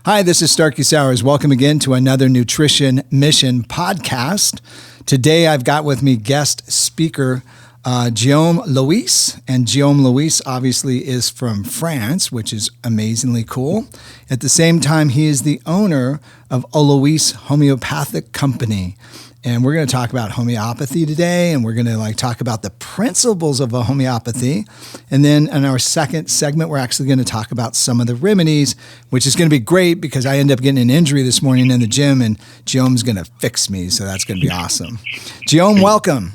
Hi, this is Starkie Sowers. Welcome again to another Nutrition Mission podcast. Today I've got with me guest speaker Guillaume Olloïs, and Guillaume Olloïs obviously is from France, which is amazingly cool. At the same time, he is the owner of Olloïs Homeopathic Company. And we're going to talk about homeopathy today, and we're going to talk about the principles of a homeopathy. And then in our second segment, we're actually going to talk about some of the remedies, which is going to be great because I ended up getting an injury this morning in the gym, and Guillaume's going to fix me, so that's going to be awesome. Guillaume, welcome.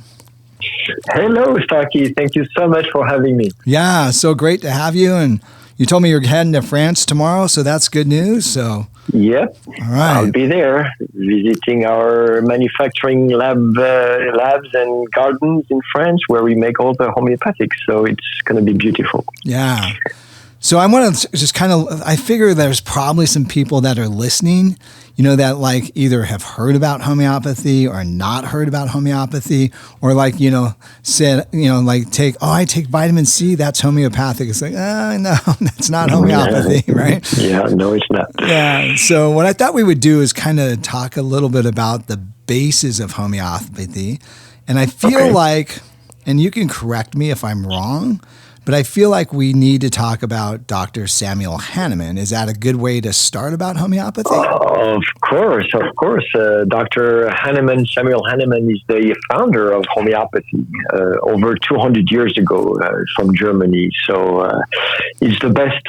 Hello, Starkie. Thank you so much for having me. Yeah, so great to have you. And you told me you're heading to France tomorrow, so that's good news. So. Yep. All right. I'll be there visiting our manufacturing labs and gardens in France where we make all the homeopathics. So it's going to be beautiful. Yeah. So I want to just I figure there's probably some people that are listening, that either have heard about homeopathy or not heard about homeopathy, or said, I take vitamin C, that's homeopathic. It's no, that's not homeopathy, right? Yeah, no, it's not. Yeah. So what I thought we would do is kind of talk a little bit about the basis of homeopathy. And I feel like, and you can correct me if I'm wrong, but I feel like we need to talk about Dr. Samuel Hahnemann. Is that a good way to start about homeopathy? Of course. Dr. Hahnemann, Samuel Hahnemann, is the founder of homeopathy over 200 years ago from Germany. So it's the best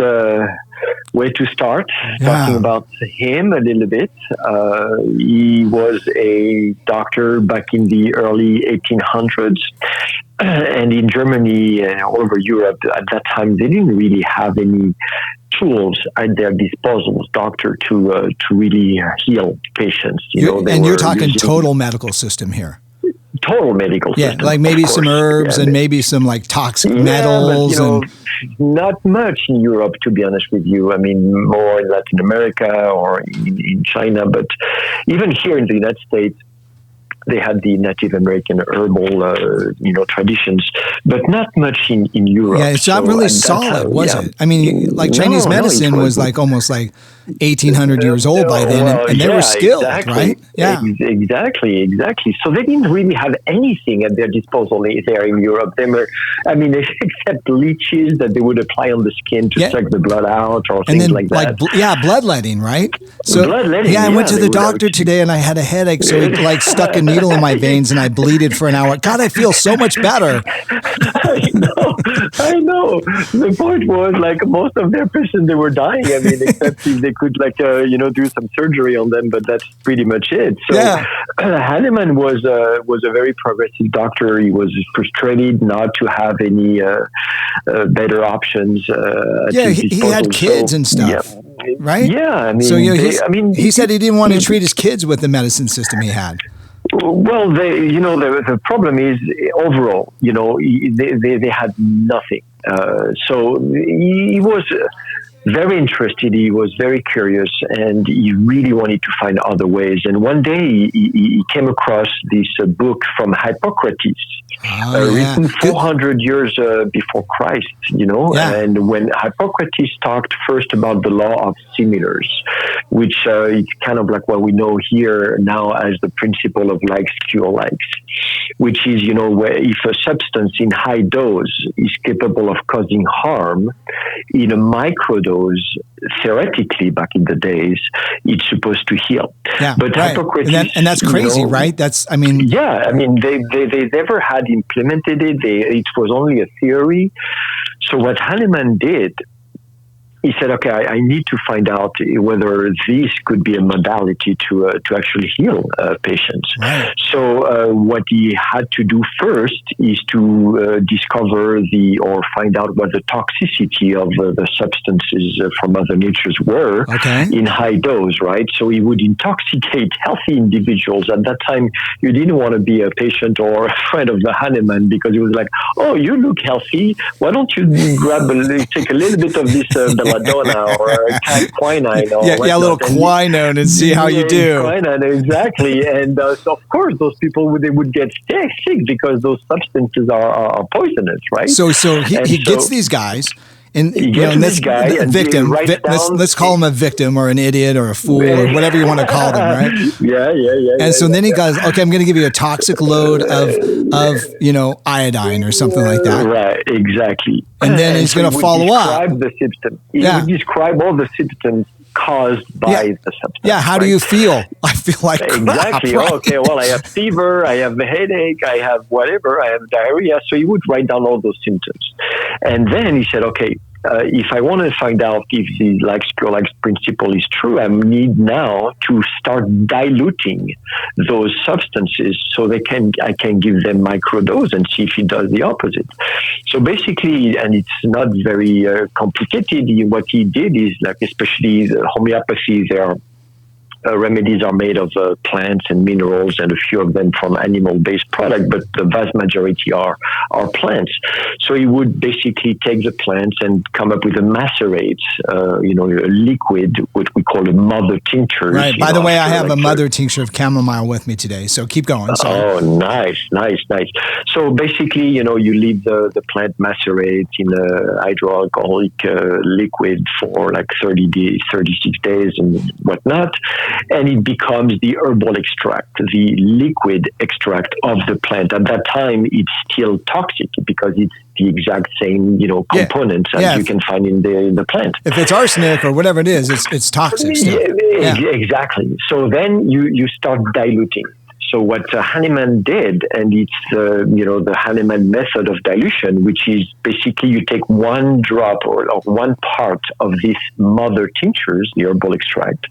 way to start, talking about him a little bit. He was a doctor back in the early 1800s. And in Germany and all over Europe at that time, they didn't really have any tools at their disposal, doctor, to really heal patients. You're talking total medical system here. Total medical system. Yeah, maybe some herbs and maybe some toxic metals. But, not much in Europe, to be honest with you. I mean, more in Latin America or in China. But even here in the United States, they had the Native American herbal, traditions, but not much in Europe. Yeah, it's not really solid, was it? I mean, Chinese medicine was almost 1,800 years old by then, and they were skilled, right? Yeah, exactly. So they didn't really have anything at their disposal there in Europe. They were, except leeches that they would apply on the skin to suck the blood out or things like that. Bloodletting, right? So, bloodletting. I went to the doctor today and I had a headache, so he stuck a needle in my veins and I bleeded for an hour. God, I feel so much better. I know. The point was, most of their patients, they were dying. Except if they could, do some surgery on them, but that's pretty much it. So Hahnemann was a very progressive doctor. He was frustrated not to have any better options. He had kids and stuff, right? Yeah, he said he didn't want to treat his kids with the medicine system he had. Well, the problem is overall, they had nothing. So he was very interested. He was very curious, and he really wanted to find other ways. And one day he came across this book from Hippocrates, written 400 years before Christ, and when Hippocrates talked first about the law of similars, which is kind of like what we know here now as the principle of likes cure likes, which is, where if a substance in high dose is capable of causing harm, in a microdose, theoretically back in the days, it's supposed to heal. Yeah, but Hippocrates, and that's crazy, right? They never had implemented it. It was only a theory. So what Hahnemann did, he said, okay, I need to find out whether this could be a modality to actually heal patients. Right. So what he had to do first is to discover or find out what the toxicity of the substances from Mother Nature's were in high dose, right? So he would intoxicate healthy individuals. At that time, you didn't want to be a patient or a friend of the Hahnemann because he was like, oh, you look healthy. Why don't you take a little bit of this belladonna or quinine? Or a little quinine and see how you do. Quinine, exactly. And so, of course, those people would get sick because those substances are poisonous, right? So he gets these guys. And He you gets know, and this guy and victim. he writes down, Let's call him a victim or an idiot or a fool or whatever you want to call them, right? Yeah. And so then he goes, okay, I'm going to give you a toxic load of iodine or something like that. Right, exactly. And then he's going to follow up. Describe the symptoms. He would describe all the symptoms caused by the substance. Yeah, how do you feel? I feel like crap, exactly. right? Okay, well, I have fever, I have a headache, I have whatever, I have diarrhea. So he would write down all those symptoms. And then he said, okay, if I want to find out if the pure likes principle is true, I need now to start diluting those substances so I can give them microdose and see if it does the opposite. So basically, and it's not very complicated, what he did is especially the homeopathy, remedies are made of plants and minerals, and a few of them from animal-based product, but the vast majority are plants. So he would basically take the plants and come up with a macerate, a liquid, what we call a mother tincture. Right. By the way, I have a mother tincture of chamomile with me today, so keep going. Sorry. Oh, nice. So basically, you leave the plant macerate in a hydroalcoholic liquid for 36 days and whatnot. And it becomes the herbal extract, the liquid extract of the plant. At that time, it's still toxic because it's the exact same, components as you can find in the plant. If it's arsenic or whatever it is, it's toxic still. Exactly. So then you start diluting. So what Hahnemann did, and it's the Hahnemann method of dilution, which is basically you take one drop or one part of this mother tinctures, the herbal extract,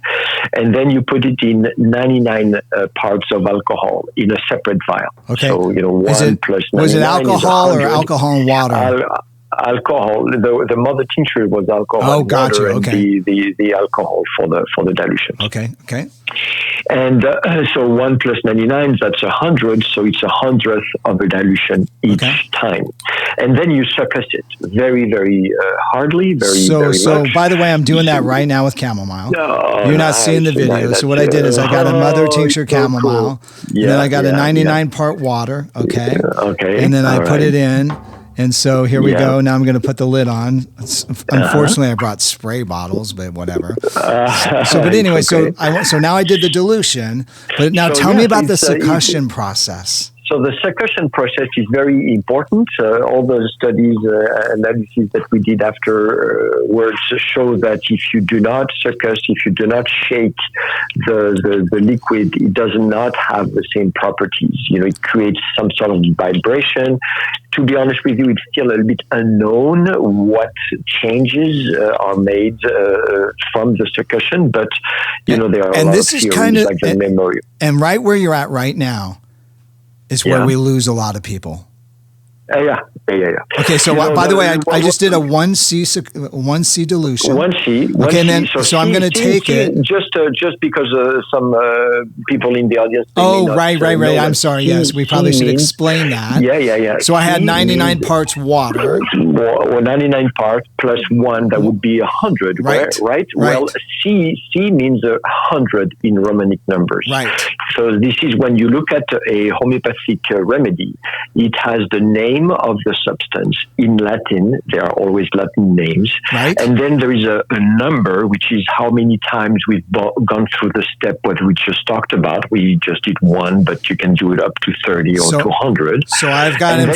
and then you put it in 99 parts of alcohol in a separate vial. Okay. So 1 plus 99 was it alcohol or alcohol and water? Alcohol. The mother tincture was alcohol. Oh, gotcha. And okay. The alcohol for the dilution. Okay. And so 1 plus 99, that's 100. So it's 100th of a dilution each time. And then you succus it very, very hardly, very much. So by the way, I'm doing that right now with chamomile. You're not seeing the video. So what I did is I got a mother tincture chamomile, and then I got a 99 part water. Okay. Okay. And then I put it in. And so here we go. Now I'm going to put the lid on. Unfortunately, I brought spray bottles, but whatever. But anyway, so now I did the dilution. But now tell me about the succussion process. So the succussion process is very important. All the studies, analyses that we did afterwards show that if you do not succus, if you do not shake the liquid, it does not have the same properties. It creates some sort of vibration. To be honest with you, it's still a little bit unknown what changes are made from the succussion, but there are a lot of theories like the memory. And right where you're at right now is where we lose a lot of people. Yeah. Okay, so by the way, I just did a 1C dilution. 1C. Okay, and then so I'm going to take it. Just because some people in the audience. Right. I'm sorry. Yes, we probably should explain that. Yeah. So I had 99 parts water. Or 99 parts plus 1, that would be 100. Right. Well, C means 100 in Romanic numbers. Right. So this is when you look at a homeopathic remedy, it has the name of the substance in Latin. There are always Latin names. Right. And then there is a number, which is how many times we've gone through the step what we just talked about. We just did 1, but you can do it up to 30 or 200. So I've got in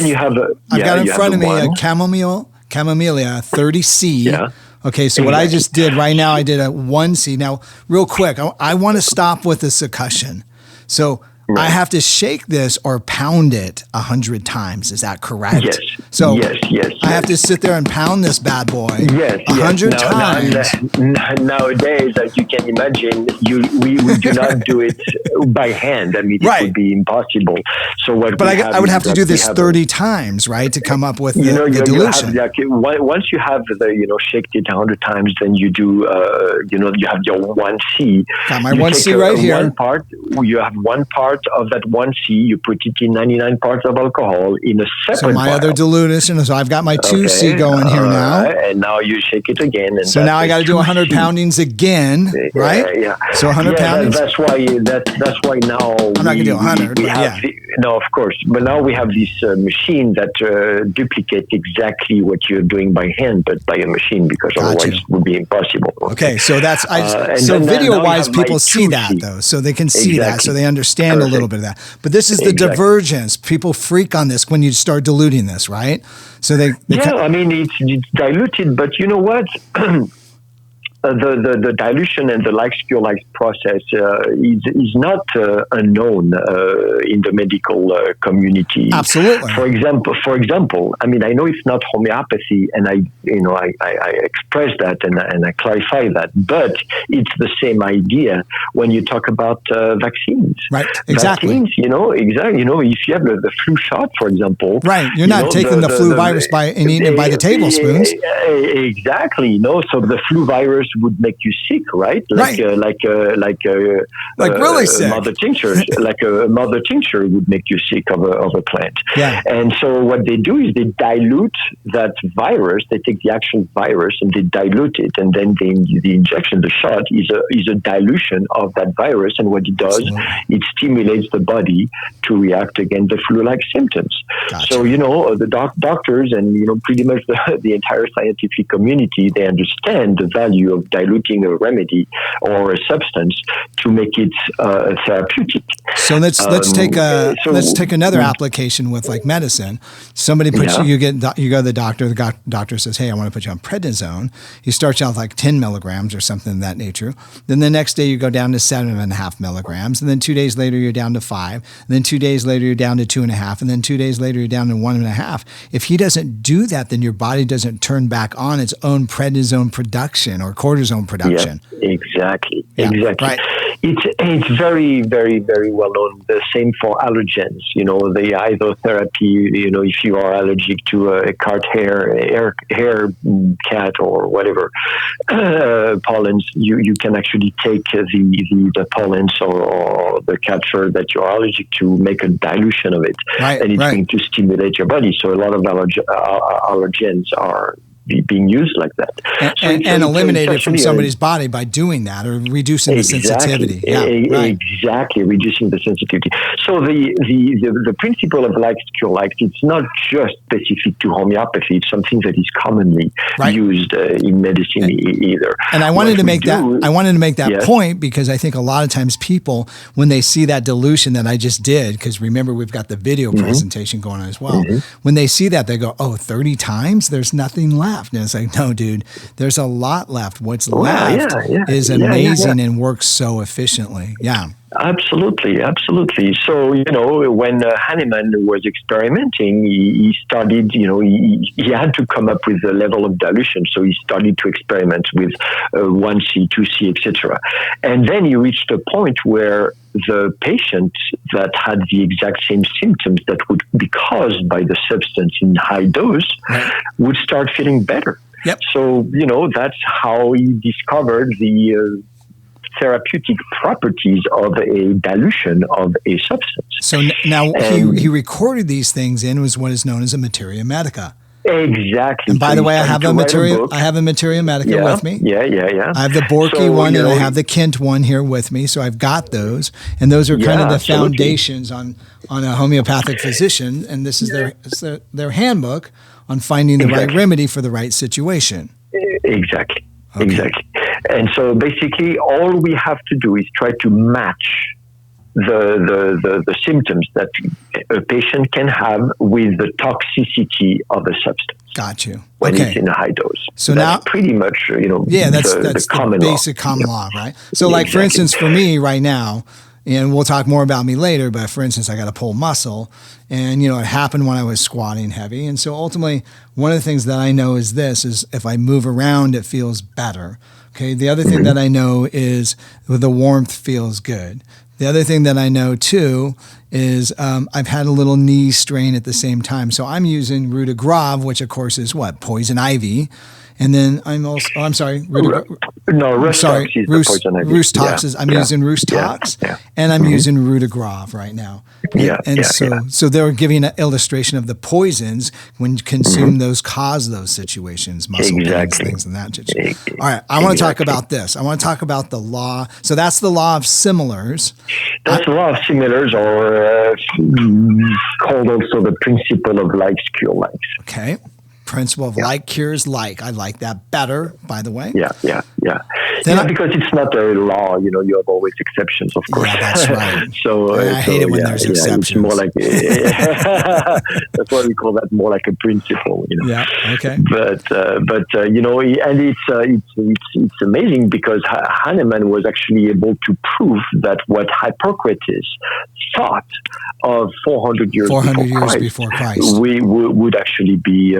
front of me a Camellia 30C. Yeah. Okay, so what I just did right now, I did a 1C. Now, real quick, I want to stop with the succussion. So I have to shake this or pound it 100 times. Is that correct? Yes. So yes. I have to sit there and pound this bad boy 100 times. Nowadays, as you can imagine, we do not do it by hand. I mean, it would be impossible. So I would have to do this 30 times, right, to come up with the dilution. Once you have shaked it 100 times, then you do, you have your 1C. Got my 1C right here. You have 1 part part of that 1C, you put it in 99 parts of alcohol in a separate So my vial. other dilution, so I've got my 2C going here now. And now you shake it again. And so now I got to do 100 poundings again, right? Yeah. So 100 poundings? That's why now I'm not going to do 100, we but have no, of course. But now we have this machine that duplicates exactly what you're doing by hand, but by a machine, because otherwise it would be impossible. Okay, so that's so video-wise, people see that though, so they can see that, so they understand a little bit of that. But this is the divergence. People freak on this when you start diluting this, right? So they I mean it's diluted, but you know what? The dilution and the like-cure process is not unknown in the medical community. Absolutely. For example, I mean, I know it's not homeopathy, and I express that and I clarify that, but it's the same idea when you talk about vaccines. Right. Exactly. Vaccines, exactly. If you have the flu shot, for example, right, you're not taking the flu virus and eating it by the tablespoons. Exactly. So the flu virus would make you sick, right? Like really sick. Mother tincture, like a mother tincture would make you sick of a plant. Yeah. And so what they do is they dilute that virus. They take the actual virus and they dilute it, and then the injection, the shot, is a dilution of that virus. And what it does, it stimulates the body to react against the flu-like symptoms. Gotcha. So the doctors and pretty much the entire scientific community, they understand the value of diluting a remedy or a substance to make it therapeutic. So let's take another application with like medicine. Somebody puts you go to the doctor. The doctor says, "Hey, I want to put you on prednisone." He starts out with like 10 milligrams or something of that nature. Then the next day you go down to 7.5 milligrams, and then 2 days later you're down to 5. And then 2 days later you're down to 2.5, and then 2 days later you're down to 1.5. If he doesn't do that, then your body doesn't turn back on its own prednisone production or cortisone production. Yeah, exactly. Right. It's very, very, very well known. The same for allergens. The isotherapy. If you are allergic to a cat hair, cat or whatever pollens, you can actually take the pollens or the cat fur that you're allergic to, make a dilution of it, and it's going to stimulate your body. So a lot of allergens are being used like that. And eliminate it from somebody's body by doing that or reducing the sensitivity. Exactly, reducing the sensitivity. So the principle of cure likes, it's not just specific to homeopathy. It's something that is commonly used in medicine either. And I wanted to make that point because I think a lot of times people, when they see that dilution that I just did, because remember we've got the video presentation going on as well, when they see that, they go, 30 times? There's nothing left. And it's like, no, dude, there's a lot left. What's left is amazing and works so efficiently. Yeah. Absolutely. So, when Hahnemann was experimenting, he started, he had to come up with a level of dilution. So he started to experiment with 1C, 2C, etc. And then he reached a point where the patient that had the exact same symptoms that would be caused by the substance in high dose would start feeling better. Yep. So, that's how he discovered the therapeutic properties of a dilution of a substance. So now he recorded these things in what is known as a materia medica. Exactly. And by the way, I have a materia medica with me. Yeah. I have the Borky one and I have the Kint one here with me. So I've got those, and those are kind of the foundations on a homeopathic physician. And this is their handbook on finding the right remedy for the right situation. Exactly. Okay. Exactly. And so basically all we have to do is try to match the symptoms that a patient can have with the toxicity of a substance. Got you. When it's in a high dose. So that's now, pretty much, that's the basic common law, right? So like, for instance, for me right now, and we'll talk more about me later, but for instance, I got to pull muscle, and it happened when I was squatting heavy. And so ultimately, one of the things that I know is if I move around, it feels better. Okay. The other thing that I know is the warmth feels good. The other thing that I know too is I've had a little knee strain at the same time. So I'm using Rue de Grave, which of course is poison ivy. And then I'm sorry, Rhus tox is the poison ivy. Rhus tox is, I'm using Rhus tox, and I'm using Rudigrave right now. So they're giving an illustration of the poisons when you consume those cause those situations, muscle pains, things and that. All right, I want to talk about this. I want to talk about the law. So that's the law of similars. That's the law of similars, or called also the principle of likes cure likes. Okay. Principle of like cures like. I like that better, by the way. Yeah. Because it's not a law, you have always exceptions, of course. Yeah, that's right. I hate it when there's exceptions. It's more like, that's why we call that more like a principle, Yeah, okay. But and it's amazing because Hahnemann was actually able to prove that what Hippocrates thought of 400 years before Christ would actually be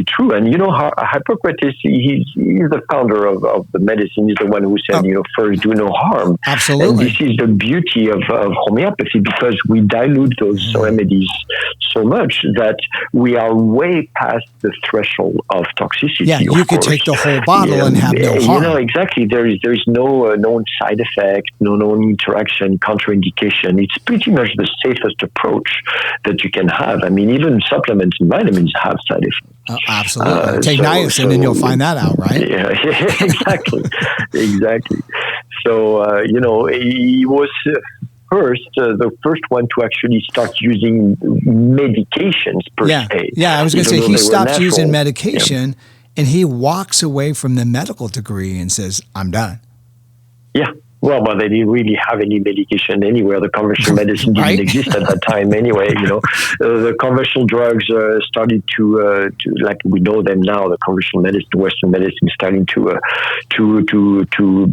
true. And Hippocrates, he's the founder of the medicine. He's the one who said, first do no harm. Absolutely. And this is the beauty of homeopathy, because we dilute those remedies so much that we are way past the threshold of toxicity. Yeah, you could take the whole bottle and have no harm. Exactly. There is no known side effect, no known interaction, contraindication. It's pretty much the safest approach that you can have. I mean, even supplements and vitamins have side effects. Absolutely. Take niacin and you'll find that out, right? Yeah, exactly. So, he was the first one to actually start using medications per se. Yeah, I was going to say, he stopped using medication and he walks away from the medical degree and says, I'm done. Yeah. Well, but they didn't really have any medication anywhere. The conventional medicine didn't exist at that time anyway. The conventional drugs started to like we know them now. The conventional medicine, Western medicine, starting to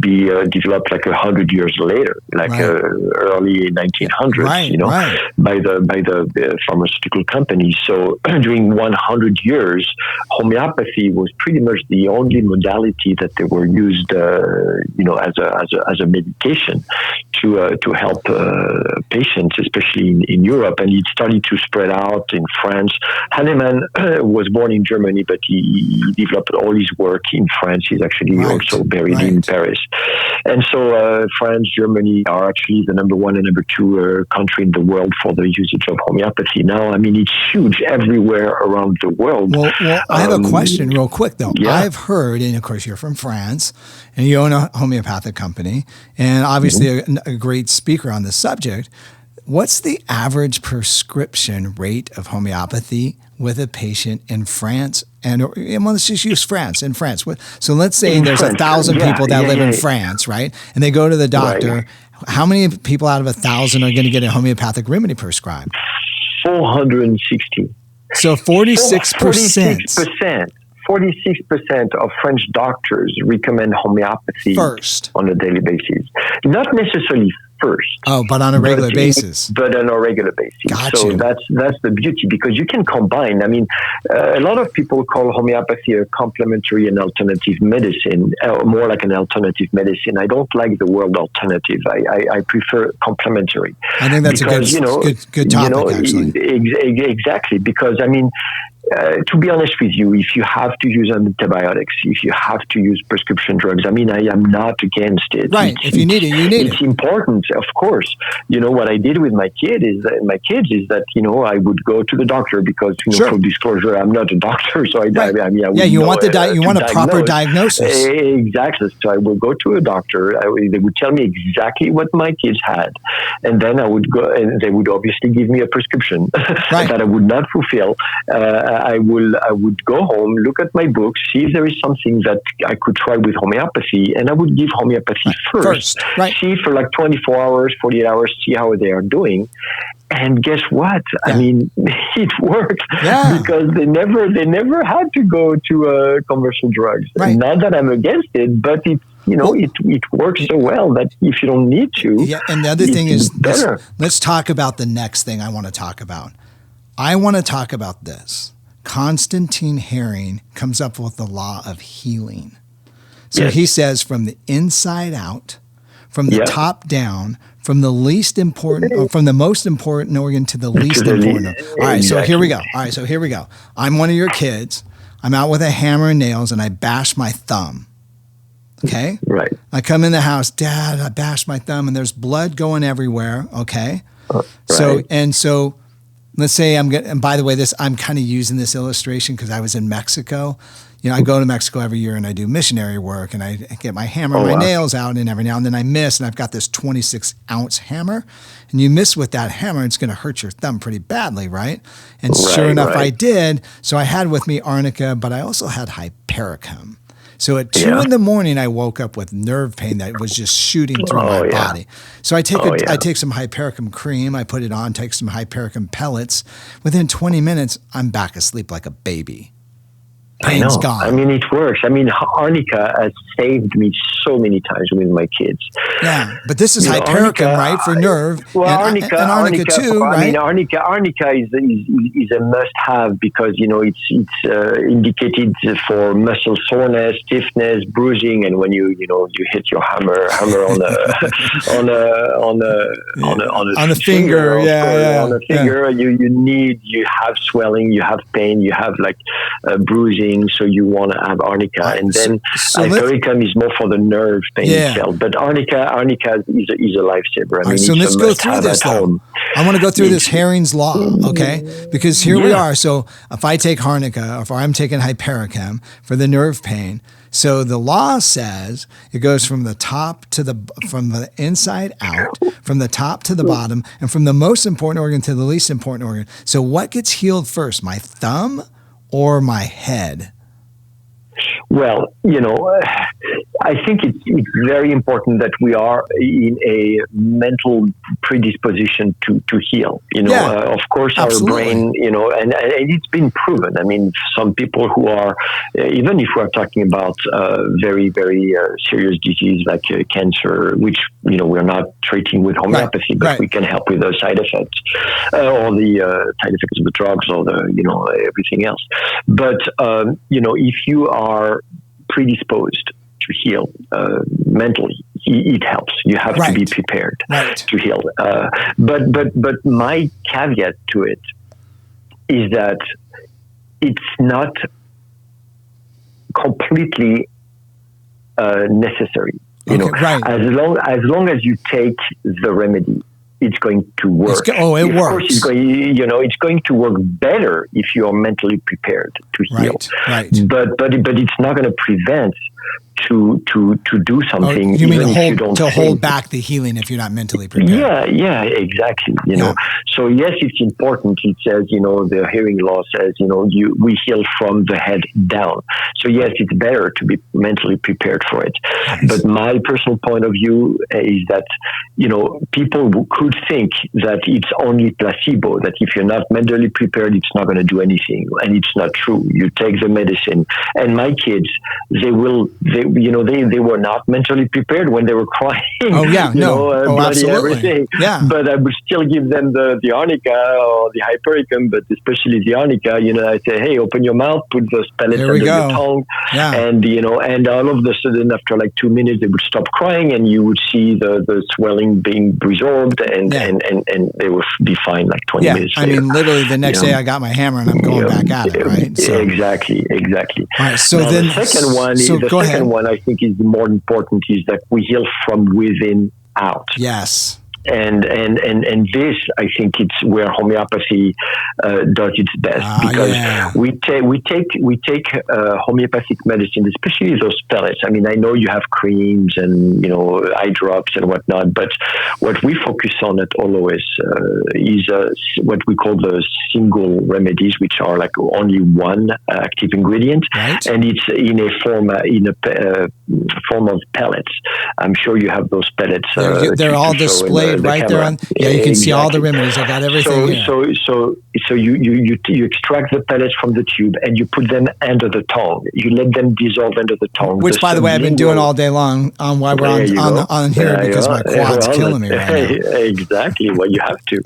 be developed like 100 years later, like early 1900s. By the pharmaceutical companies. So during 100 years, homeopathy was pretty much the only modality that they were used, as a medication to help patients, especially in Europe, and it started to spread out in France. Hahnemann was born in Germany, but he developed all his work in France. He's actually also buried in Paris. And so France, Germany are actually the number one and number two country in the world for the usage of homeopathy. Now, I mean, it's huge everywhere around the world. Well, I have a question real quick, though. Yeah. I've heard, and of course you're from France, and you own a homeopathic company, and obviously a great speaker on the subject. What's the average prescription rate of homeopathy with a patient in France? And let's just use France. In France, so let's say there's 1,000 people that live in France, right? And they go to the doctor. Right. How many people out of 1,000 are going to get a homeopathic remedy prescribed? 460. So 46%. 46% of French doctors recommend homeopathy first on a daily basis. Not necessarily first. Oh, but on a regular basis. But on a regular basis. Gotcha. So that's the beauty, because you can combine. I mean, a lot of people call homeopathy a complementary and alternative medicine, more like an alternative medicine. I don't like the word alternative. I prefer complementary. I think that's because, a good topic, actually. Exactly, because, I mean, to be honest with you, if you have to use antibiotics, if you have to use prescription drugs, I mean, I am not against it. Right. If you need it, you need it. It's important, of course. What I did with my kids is that, I would go to the doctor because, full disclosure, I'm not a doctor. So I you want a proper diagnosis. Exactly. So I will go to a doctor. They would tell me exactly what my kids had. And then I would go, and they would obviously give me a prescription that I would not fulfill. I would go home, look at my book, see if there is something that I could try with homeopathy, and I would give homeopathy first. See for like 24 hours, 48 hours, see how they are doing. And guess what? I mean, it worked because they never had to go to commercial drugs. Right. Not that I'm against it, but it works so well that if you don't need to. Yeah, and the other thing is, let's talk about the next thing I want to talk about. I want to talk about this. Constantine Herring comes up with the law of healing. So he says from the inside out, from the top down, from the least important, or from the most important organ to the least important. All right, so here we go. I'm one of your kids. I'm out with a hammer and nails and I bash my thumb. Okay. Right. I come in the house, Dad, I bashed my thumb and there's blood going everywhere. Okay. Right. So let's say and by the way, I'm kind of using this illustration because I was in Mexico. I go to Mexico every year and I do missionary work and I get my hammer, and my nails out, and every now and then I miss, and I've got this 26-ounce hammer, and you miss with that hammer, it's going to hurt your thumb pretty badly, right? And sure enough, I did. So I had with me arnica, but I also had hypericum. So at 2 in the morning, I woke up with nerve pain that was just shooting through my body. So I take some hypericum cream, I put it on, take some hypericum pellets. Within 20 minutes, I'm back asleep like a baby. Pain's gone. I mean, it works. I mean, arnica has saved me so many times with my kids. Yeah, but this is hypericum, right, for nerve. Well, and arnica too, right? I mean, arnica is a must-have because it's indicated for muscle soreness, stiffness, bruising, and when you hit your hammer on a finger, on a finger, you have swelling, you have pain, you have like bruising. So you want to have arnica, and then hypericum is more for the nerve pain itself. But arnica is a lifesaver. I mean, so let's go through this. Though. I want to go through this Herring's law, okay? Because here we are. So if I take arnica, if I'm taking hypericum for the nerve pain, so the law says it goes from the inside out, from the top to the bottom, and from the most important organ to the least important organ. So what gets healed first, my thumb or my head? Well, I think it's very important that we are in a mental predisposition to heal. Of course, absolutely. Our brain, and it's been proven. I mean, some people who are, even if we're talking about very, very serious disease like cancer, which, we're not treating with homeopathy, but we can help with those side effects, or the side effects of the drugs, or everything else. But, if you are predisposed to heal mentally, it helps. You have to be prepared to heal. But my caveat to it is that it's not completely necessary. As long as you take the remedy, it's going to work. It works. Of course, it's going to work better if you are mentally prepared to heal. Right. But it's not going to prevent to do something. You mean hold back the healing if you're not mentally prepared? Yeah, exactly. So yes, it's important. It says, the hearing law says, we heal from the head down. So yes, it's better to be mentally prepared for it. Nice. But my personal point of view is that, people could think that it's only placebo, that if you're not mentally prepared, it's not going to do anything. And it's not true. You take the medicine. And my kids, they were not mentally prepared when they were crying. Bloody absolutely. Everything. Yeah. But I would still give them the arnica or the hypericum, but especially the arnica. I say, hey, open your mouth, put those pellets under your tongue, and all of a sudden, after like 2 minutes, they would stop crying, and you would see the swelling being resorbed, and they would be fine like 20 minutes later. I mean, literally the next day, I got my hammer and I'm going back at it, right? So, exactly. All right. So now then, the second one. The second one I think is more important is that we heal from within out. Yes. And this, I think, it's where homeopathy does its best, because we take homeopathic medicine, especially those pellets. I mean, I know you have creams and eye drops and whatnot, but what we focus on at Olloïs is what we call the single remedies, which are like only one active ingredient, and it's in a form of pellets. I'm sure you have those pellets. They're all displayed right there on. Yeah, you can see all the remedies. I got everything here. So you extract the pellets from the tube and you put them under the tongue. You let them dissolve under the tongue. Which, by the way, I've been doing all day long while we're on here because my quad's killing me right now. Exactly. Well, you have to.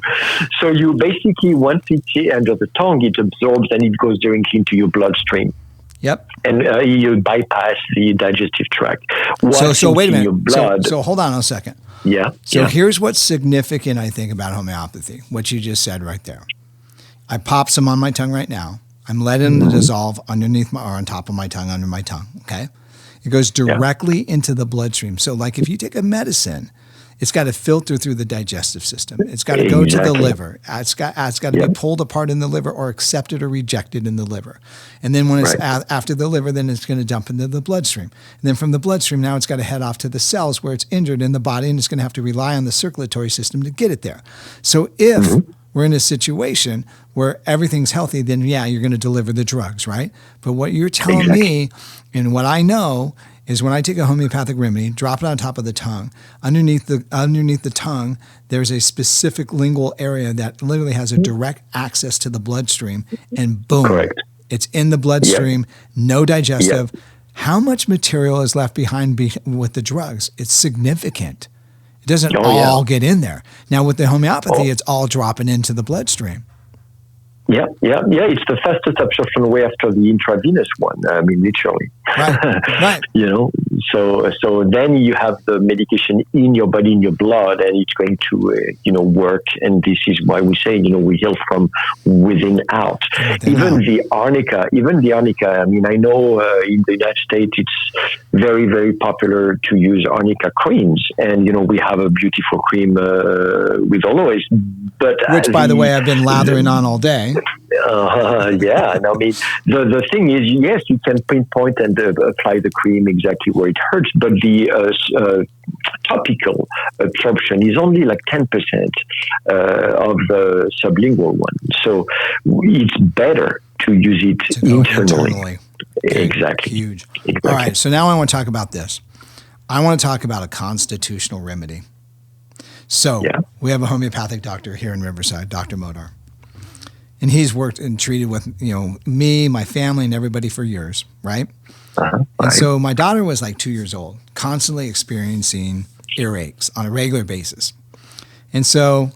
So you basically, once it's under the tongue, it absorbs and it goes directly into your bloodstream. Yep. And you bypass the digestive tract. So wait a minute. So hold on a second. Yeah. So here's what's significant, I think, about homeopathy, what you just said right there. I pop some on my tongue right now. I'm letting it dissolve underneath my, or on top of my tongue, under my tongue. Okay. It goes directly into the bloodstream. So like if you take a medicine, it's got to filter through the digestive system. It's got to go to the liver. It's got to be pulled apart in the liver or accepted or rejected in the liver. And then when it's after the liver, then it's going to dump into the bloodstream. And then from the bloodstream, now it's got to head off to the cells where it's injured in the body, and it's going to have to rely on the circulatory system to get it there. So if we're in a situation where everything's healthy, then you're going to deliver the drugs, right? But what you're telling me, and what I know, is when I take a homeopathic remedy, drop it on top of the tongue, underneath the tongue, there's a specific lingual area that literally has a direct access to the bloodstream, and boom, it's in the bloodstream, no digestive. How much material is left behind with the drugs? It's significant. It doesn't all get in there. Now with the homeopathy, it's all dropping into the bloodstream. Yeah. It's the fastest absorption way after the intravenous one. I mean, literally. Right. So then you have the medication in your body, in your blood, and it's going to, work. And this is why we say, we heal from within out. Even the arnica. I mean, I know in the United States it's very, very popular to use arnica creams, and we have a beautiful cream with Olloïs. But which, by the way, I've been lathering on all day. And I mean, the thing is, yes, you can pinpoint and apply the cream exactly where it hurts, but the topical absorption is only like 10% of the sublingual one. So it's better to use it internally. Okay. Exactly. Huge. All right. So now I want to talk about this. I want to talk about a constitutional remedy. So we have a homeopathic doctor here in Riverside, Dr. Modar. And he's worked and treated with, me, my family, and everybody for years, right? And so my daughter was like 2 years old, constantly experiencing earaches on a regular basis. And so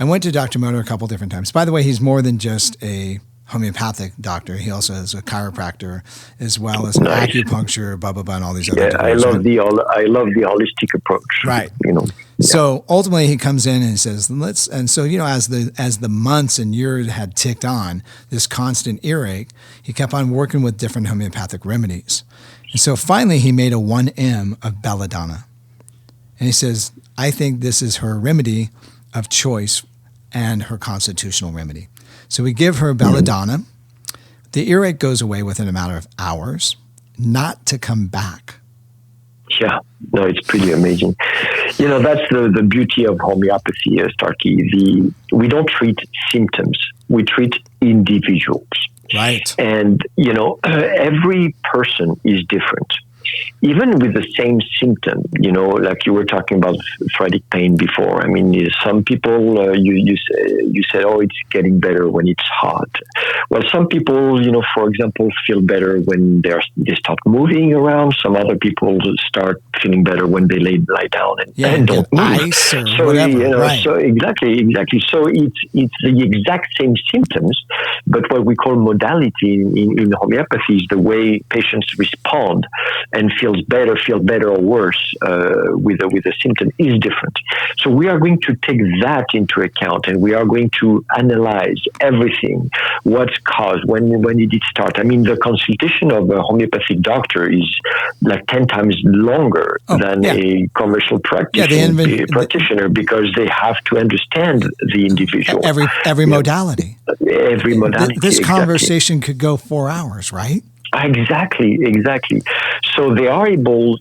I went to Dr. Modar a couple different times. By the way, he's more than just a homeopathic doctor. He also is a chiropractor as well as an acupuncture, blah, blah, blah, and all these other I love the holistic approach. Right. So ultimately he comes in and he says, as the months and years had ticked on, this constant earache, he kept on working with different homeopathic remedies. And so finally he made a 1M of belladonna. And he says, I think this is her remedy of choice and her constitutional remedy. So we give her belladonna. The earache goes away within a matter of hours, not to come back. Yeah, no, it's pretty amazing. That's the beauty of homeopathy, Starkie. We don't treat symptoms. We treat individuals. Right. And, every person is different. Even with the same symptom, like you were talking about phrenic pain before. I mean, some people, you said, oh, it's getting better when it's hot. Well, some people, for example, feel better when they start moving around. Some other people start feeling better when they lie down and don't move. Ice or whatever. So exactly. So it's the exact same symptoms, but what we call modality in homeopathy is the way patients respond and feel better or worse with a symptom is different. So we are going to take that into account, and we are going to analyze everything. What's caused? When did it start? I mean, the consultation of a homeopathic doctor is like 10 times longer than a commercial practitioner because they have to understand the individual. Every modality. Every modality. This conversation could go 4 hours, right? Exactly. So they are able,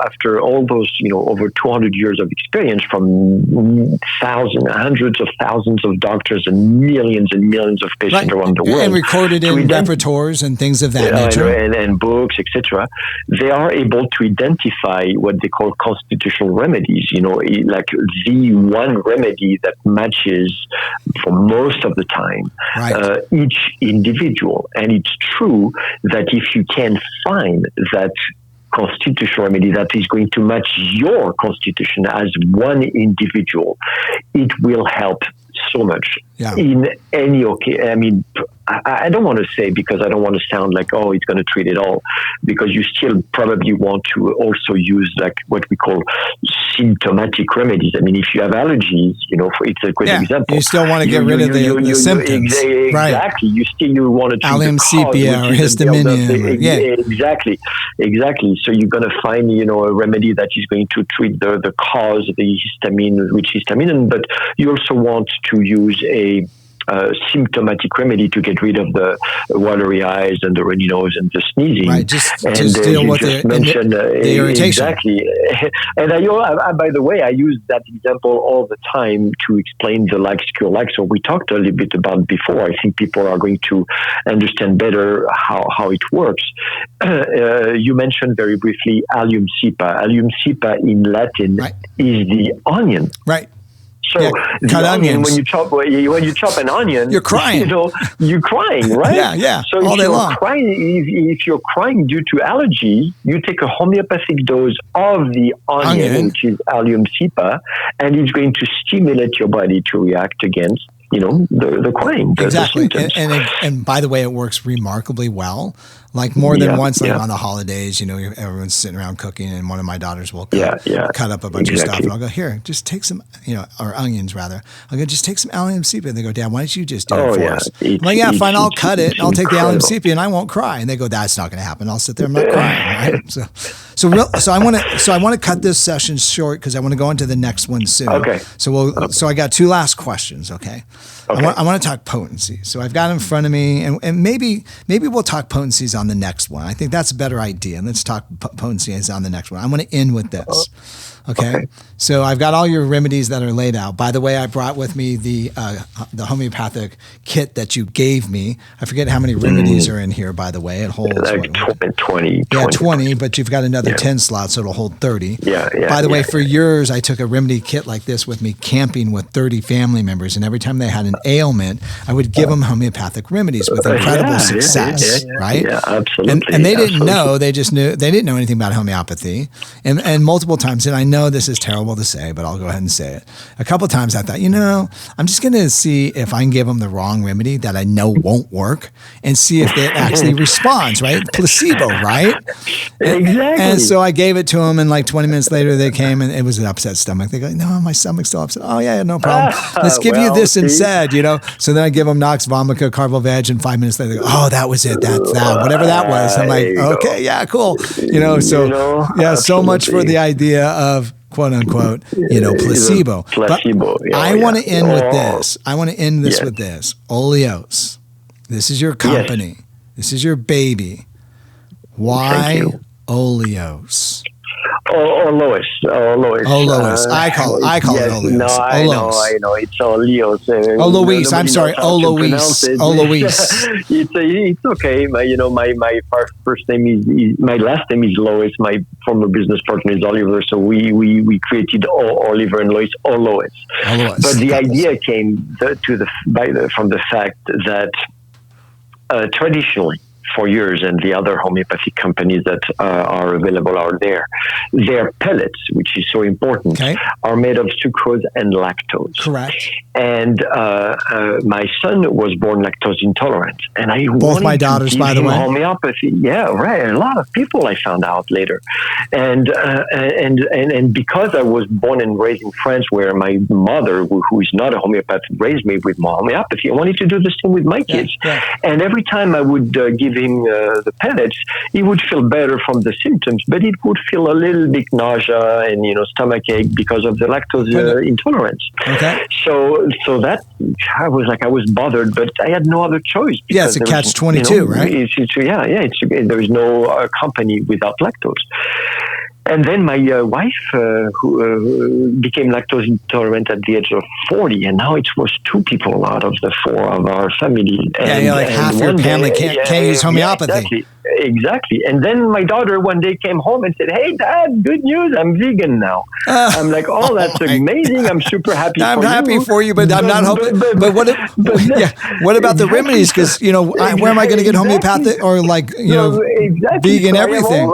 after all those, over 200 years of experience from hundreds of thousands of doctors and millions of patients around the world. And recorded in repertoires and things of that nature. And books, etc. They are able to identify what they call constitutional remedies, like the one remedy that matches for most of the time each individual. And it's true that if you can find that constitutional remedy that is going to match your constitution as one individual, it will help so much in any occasion. I mean, I don't want to say, because I don't want to sound like, oh, it's going to treat it all, because you still probably want to also use like what we call symptomatic remedies. I mean, if you have allergies, it's a great example. You still want to get rid of the symptoms. Exactly. Right. You want to treat Allium sepia or histaminium. Exactly. So you're going to find, a remedy that is going to treat the cause of the histamine, which is histamine, but you also want to use a symptomatic remedy to get rid of the watery eyes and the runny nose and the sneezing. Right, just deal with the irritation. Exactly. And by the way, I use that example all the time to explain the like cure like. So we talked a little bit about before. I think people are going to understand better how it works. You mentioned very briefly Allium cepa. Allium cepa in Latin is the onion. Right. So cut onions. When you chop an onion, you're crying. You're crying, right? Yeah. So if you're crying due to allergy, you take a homeopathic dose of the onion, which is Allium cepa, and it's going to stimulate your body to react against the crying. Exactly. And by the way, it works remarkably well. Like more than once, like on the holidays, everyone's sitting around cooking, and one of my daughters will cut up a bunch of stuff, and I'll go, here, just take some, or onions rather. I'll go, just take some Allium sepia. And they go, Dad, why don't you just do it for us? I'm like, yeah, fine, I'll cut it. I'll take the Allium sepia, and I won't cry. And they go, that's not going to happen. I'll sit there, I'm not crying, right? So I want to cut this session short because I want to go into the next one soon. Okay. So I got two last questions. Okay. I want to talk potency. So I've got in front of me, and maybe we'll talk potencies on the next one. I think that's a better idea. Let's talk potencies on the next one. I'm going to end with this. Okay. So I've got all your remedies that are laid out. By the way, I brought with me the homeopathic kit that you gave me. I forget how many remedies are in here, by the way. It holds like 20. Yeah, 20, but you've got another 10 slots, so it'll hold 30. By the way, for yours, I took a remedy kit like this with me camping with 30 family members, and every time they had an ailment, I would give them homeopathic remedies with incredible success, right? Yeah, absolutely. And they didn't know, they didn't know anything about homeopathy. And multiple times, and I know this is terrible to say, but I'll go ahead and say it. A couple of times I thought, I'm just going to see if I can give them the wrong remedy that I know won't work and see if it actually responds, right? Placebo, right? Exactly. And so I gave it to them, and like 20 minutes later they came, and it was an upset stomach. They go, no, my stomach's still upset. Oh yeah, no problem. Let's give you this instead, So then I give them Nox Vomica, Carbo-Veg, and 5 minutes later they go, oh, that was it. That's that, whatever that was. I'm like, okay, yeah, cool. So much for the idea of quote unquote, placebo. Placebo. I want to end with this. I want to end this with this. Olloïs. This is your company. Yes. This is your baby. Why Olloïs? Olloïs. I call it Olloïs. No, I know. It's Olloïs. Olloïs. I'm sorry. Olloïs. It's okay. My first name is my last name is Lois. My former business partner is Oliver. So we created Oliver and Lois Olloïs. But the idea came from the fact that traditionally, for years, and the other homeopathic companies that are available out there, their pellets, which is so important, are made of sucrose and lactose. Correct. And my son was born lactose intolerant, and I both my daughters, by the way, homeopathy. Yeah, right. A lot of people I found out later, and because I was born and raised in France, where my mother, who is not a homeopath, raised me with homeopathy, I wanted to do the same with my kids. And every time I would give him the pellets, he would feel better from the symptoms, but it would feel a little bit nausea and stomach ache because of the lactose intolerance. Okay. So that I was bothered, but I had no other choice. Yeah, it's a catch-22, right? There is no company without lactose. And then my wife, who became lactose intolerant at the age of 40, and now it was 2 people out of the 4 of our family. Like half your family can't use homeopathy. exactly. And then my daughter one day came home and said, "Hey, Dad, good news! I'm vegan now." I'm like, "Oh, that's amazing! I'm super happy. I'm happy for you, but I'm not hoping. But what? What about the remedies? Because where am I going to get homeopathic or vegan everything?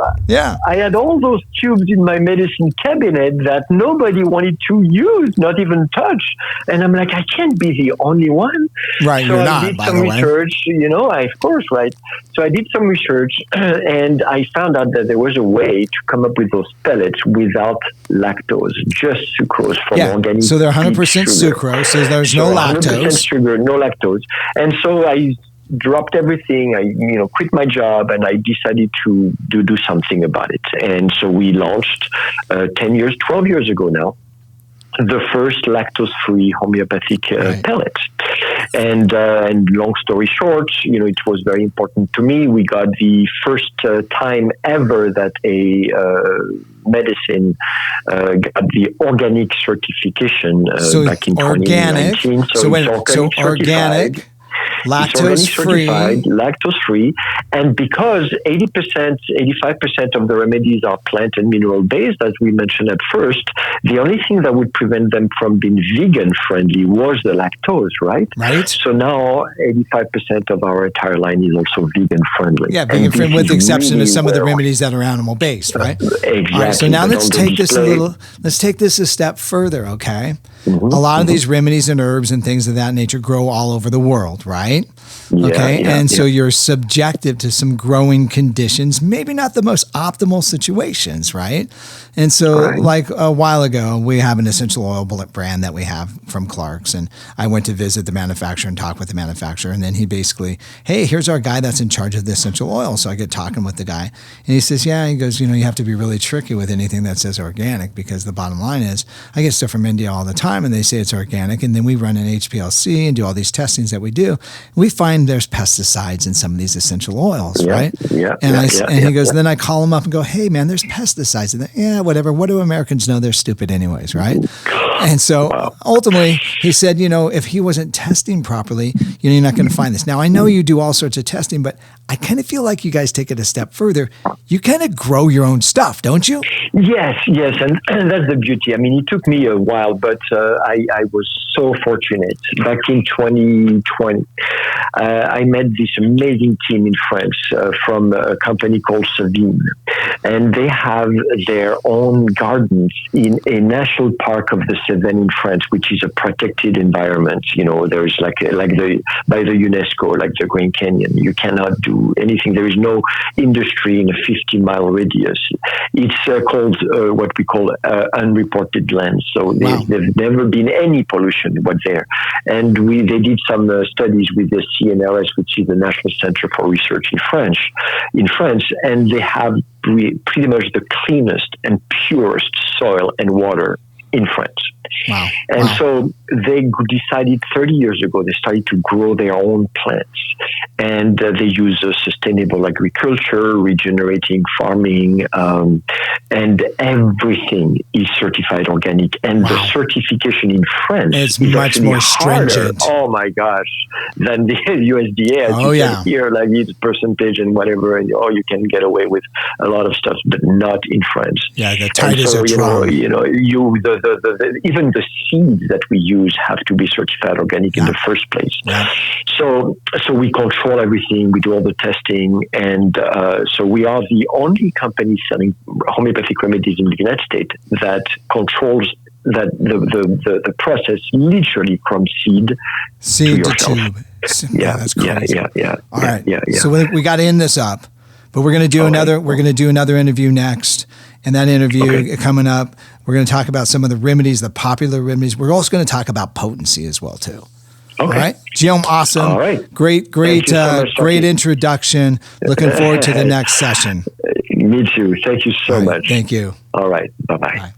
I had all those tubes in my medicine cabinet that nobody wanted to use, not even touch. And I'm like, I can't be the only one. Right, so you're I not, did by some the way. research, of course, right? So I did some research and I found out that there was a way to come up with those pellets without lactose, just sucrose from organic. So they're 100% sucrose, so there's no lactose. 100% sugar, no lactose. And so I dropped everything. I, quit my job and I decided to do something about it. And so we launched 12 years ago now, the first lactose-free homeopathic pellet. And long story short, it was very important to me. We got the first time ever that a medicine got the organic certification back in 2019. So organic. Lactose-free. Lactose-free. And because 80%, 85% of the remedies are plant and mineral-based, as we mentioned at first, the only thing that would prevent them from being vegan-friendly was the lactose, right? Right. So now 85% of our entire line is also vegan-friendly. Yeah, vegan-friendly with the exception of some of the remedies that are animal-based, right? Exactly. All right, so now let's take this a step further, okay? Mm-hmm. A lot of these remedies and herbs and things of that nature grow all over the world, right? So you're subjected to some growing conditions, maybe not the most optimal situations, right? And so like a while ago, we have an essential oil brand that we have from Clark's, and I went to visit the manufacturer and talk with the manufacturer, and then he basically, hey, here's our guy that's in charge of the essential oil. So I get talking with the guy, and he says, he goes, you have to be really tricky with anything that says organic, because the bottom line is I get stuff from India all the time and they say it's organic, and then we run an HPLC and do all these testings that we do. We find there's pesticides in some of these essential oils, right? And he goes, then I call him up and go, hey man, there's pesticides in there. Whatever. What do Americans know? They're stupid anyways, right? And so ultimately he said, if he wasn't testing properly, you're not going to find this. Now I know you do all sorts of testing, but I kind of feel like you guys take it a step further. You kind of grow your own stuff, don't you? Yes. And that's the beauty. I mean, it took me a while, but I was so fortunate. Back in 2020, I met this amazing team in France from a company called Savine. And they have their own gardens in a national park of the Cevennes in France, which is a protected environment. There's by the UNESCO, like the Grand Canyon. You cannot do anything. There is no industry in a 50-mile radius. It's called what we call unreported lands. So there's never been any pollution what's there. And they did some studies with the CNRS, which is the National Center for Research in France, and they have pretty much the cleanest and purest soil and water in France. Wow. And so they decided 30 years ago, they started to grow their own plants. And they use sustainable agriculture, regenerating farming, and everything is certified organic. And the certification in France is much more stringent. Oh my gosh, than the USDA. As you can hear, it's percentage and whatever, and you can get away with a lot of stuff, but not in France. Yeah, the titles are strong. Even the seeds that we use have to be certified organic in the first place. Yeah. So we control everything. We do all the testing, and so we are the only company selling homeopathic remedies in the United States that controls that the process literally from seed to tube. That's crazy. All right. So we got to end this up. But we're going to do another. We're going to do another interview next, and that interview coming up, we're going to talk about some of the remedies, the popular remedies. We're also going to talk about potency as well too. Okay. All right, Guillaume, awesome. All right. Great so much, great introduction. Looking forward to the next session. Me too. Thank you so much. Thank you. All right. Bye-bye. Bye.